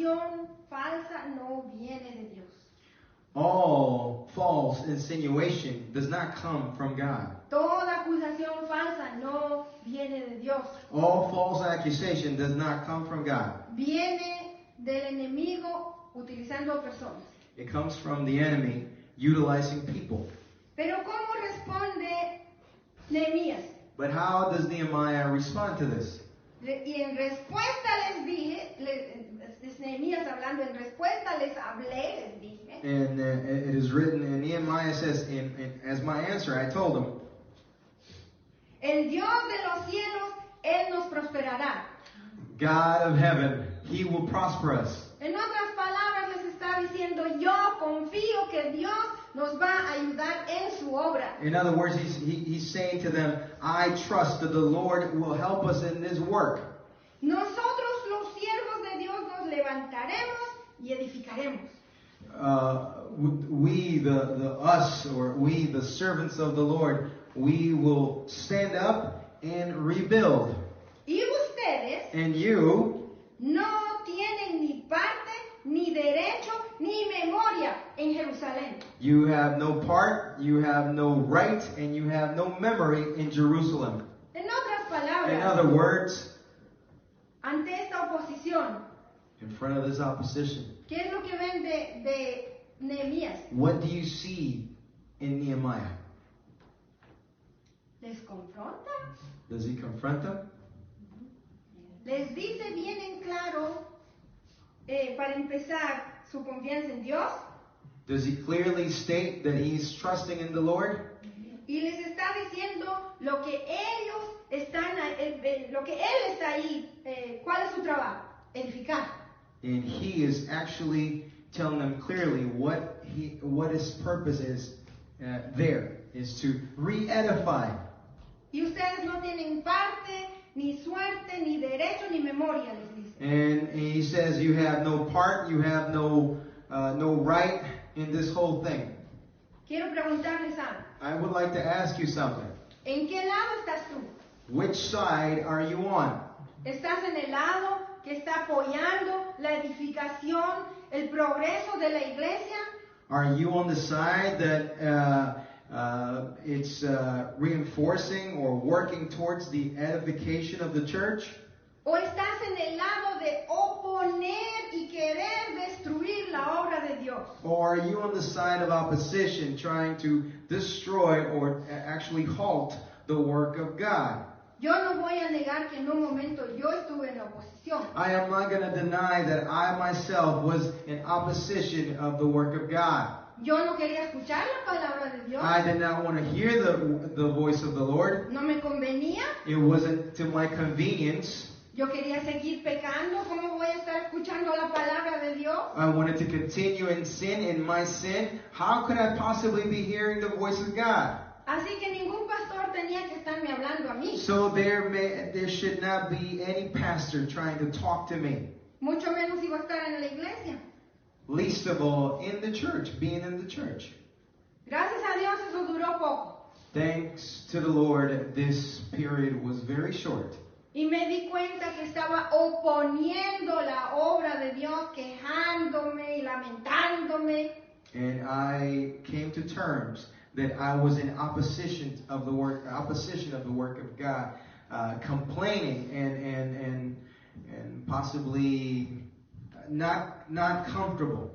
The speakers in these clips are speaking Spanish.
acusación falsa no viene de Dios. All false insinuation does not come from God. Toda acusación falsa no viene de Dios. All false accusation does not come from God. Viene del enemigo utilizando personas. It comes from the enemy utilizing people. Pero ¿cómo responde Nehemías? But how does Nehemiah respond to this? Y en respuesta les dije, es Nehemías hablando, en respuesta les hablé, les dije. And it is written, and Nehemiah says, as my answer, I told him, El Dios de los cielos, Él nos prosperará. God of heaven, He will prosper us. En otras palabras les está diciendo, yo confío que Dios nos va a ayudar en su obra. In other words, he's saying to them, I trust that the Lord will help us in this work. Nosotros los siervos de Dios nos levantaremos y edificaremos. We, the servants of the Lord, we will stand up and rebuild. Y ustedes And you no tienen ni parte, ni derecho, ni memoria en Jerusalén. You have no part, you have no right, and you have no memory in Jerusalem. En otras palabras, In other words, ante esta oposición, in front of this opposition, ¿qué es lo que ven de Nehemías? what do you see in Nehemiah? ¿Les confronta? Does he confront them? Les dice bien en claro, para empezar, su confianza en Dios. Does he clearly state that he's trusting in the Lord? Y les está diciendo lo que ellos están, lo que él está ahí, ¿cuál es su trabajo? Edificar. And he is actually telling them clearly what his purpose is there, is to re-edify. Y ustedes no tienen parte, ni suerte, ni derecho, ni memoria, les dice. And he says you have no part, you have no right in this whole thing. Quiero preguntarles algo. I would like to ask you something. ¿En qué lado estás tú? Which side are you on? ¿Estás en el lado que está apoyando la edificación, el progreso de la iglesia? Are you on the side that it's reinforcing or working towards the edification of the church? ¿O estás en el lado de oponer y querer destruir la obra de Dios? Or are you on the side of opposition, trying to destroy or actually halt the work of God? Yo no voy a negar que en un momento yo estuve en la oposición. I am not going to deny that I myself was in opposition of the work of God. Yo no quería escuchar la palabra de Dios. I did not want to hear the voice of the Lord. No me convenía. It wasn't to my convenience. Yo quería seguir pecando. ¿Cómo voy a estar escuchando la palabra de Dios? I wanted to continue in sin, in my sin. How could I possibly be hearing the voice of God? Así que ningún pastor tenía que estarme hablando a mí. So there should not be any pastor trying to talk to me. Mucho menos iba a estar en la iglesia. Least of all in the church, being in the church. Gracias a Dios eso duró poco. Thanks to the Lord, this period was very short. Y me di cuenta que estaba oponiendo la obra de Dios, quejándome y lamentándome. And I came to terms that I was in opposition of the work of God, complaining and possibly not comfortable.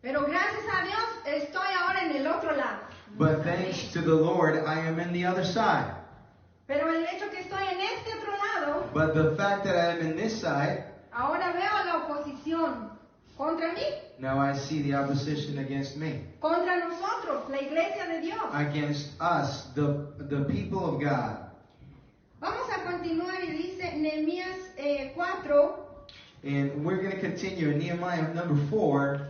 Pero gracias a Dios estoy ahora en el otro lado. But thanks to the Lord, I am in the other side. Pero el hecho que estoy en este otro lado, But the fact that I am in this side, ahora veo la oposición contra mí, now I see the opposition against me, contra nosotros, la iglesia de Dios. against us, the people of God. Vamos a continuar y dice Nehemías 4. And we're going to continue in Nehemiah number 4.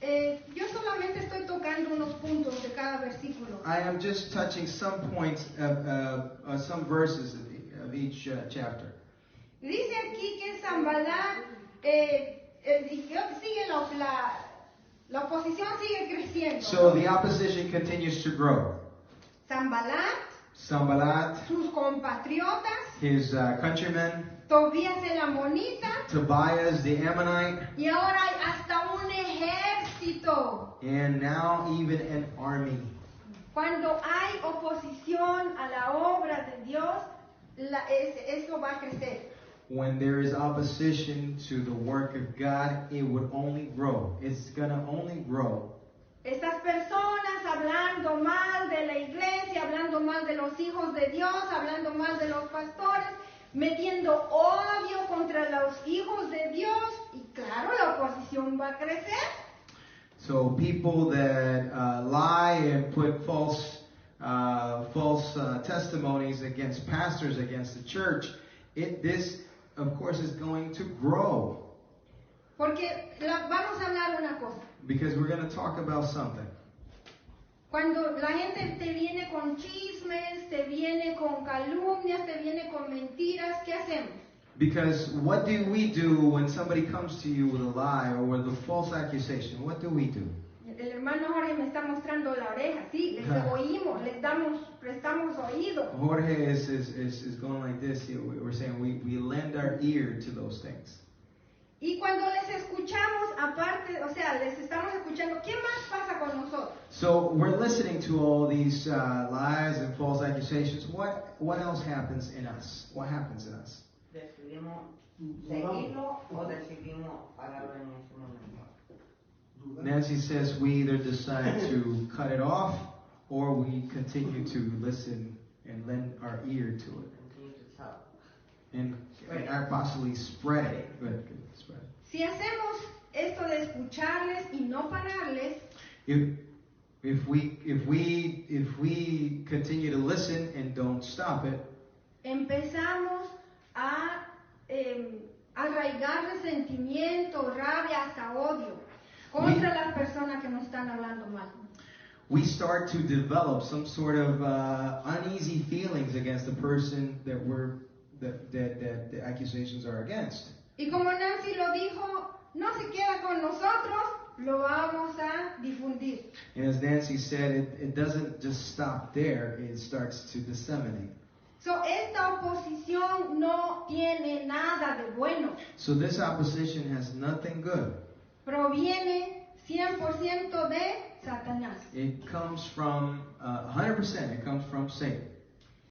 Yo solamente estoy tocando unos puntos de cada versículo. I am just touching some points of some verses of each chapter. Dice aquí que Sanballat sigue la oposición sigue creciendo. So the opposition continues to grow. Sanballat, Sanballat, sus compatriotas, his countrymen, Tobías el amonita, Tobias the Ammonite, y ahora hay hasta un ejército. and now even an army. Cuando hay oposición a la obra de Dios, eso va a crecer. When there is opposition to the work of God, it would only grow. It's going to only grow. Estas personas hablando mal de la iglesia, hablando mal de los hijos de Dios, hablando mal de los pastores, metiendo odio contra los hijos de Dios, y claro, la oposición va a crecer. So people that lie and put false testimonies against pastors, against the church, this, of course, is going to grow. Porque vamos a hablar una cosa. Because we're going to talk about something. Cuando la gente te viene con chismes, te viene con calumnias, te viene con mentiras, ¿qué hacemos? Because what do we do when somebody comes to you with a lie or with a false accusation? What do we do? El hermano Jorge me está mostrando la oreja, sí, les oímos, prestamos oído. Jorge is going like this. We're saying we lend our ear to those things. Y cuando les escuchamos, aparte, o sea, les estamos escuchando, ¿qué más pasa con nosotros? So we're listening to all these lies and false accusations. What else happens in us? What happens in us? Decidimos seguirlo o decidimos pararlo en ese momento. Nancy says we either decide to cut it off or we continue to listen and lend our ear to it. Continue to talk. And possibly spread it. Good, spread it. Si hacemos esto de escucharles y no pararles, If we continue to listen and don't stop it, empezamos a arraigar resentimiento, rabia, hasta odio contra las personas que nos están hablando mal. we start to develop some sort of uneasy feelings against the person that the accusations are against. Y como Nancy lo dijo, no se queda con nosotros, lo vamos a difundir. And as Nancy said, it doesn't just stop there, it starts to disseminate. So, esta oposición no tiene nada de bueno. So this opposition has nothing good. Proviene 100% de Satanás. It comes from, 100%, it comes from Satan.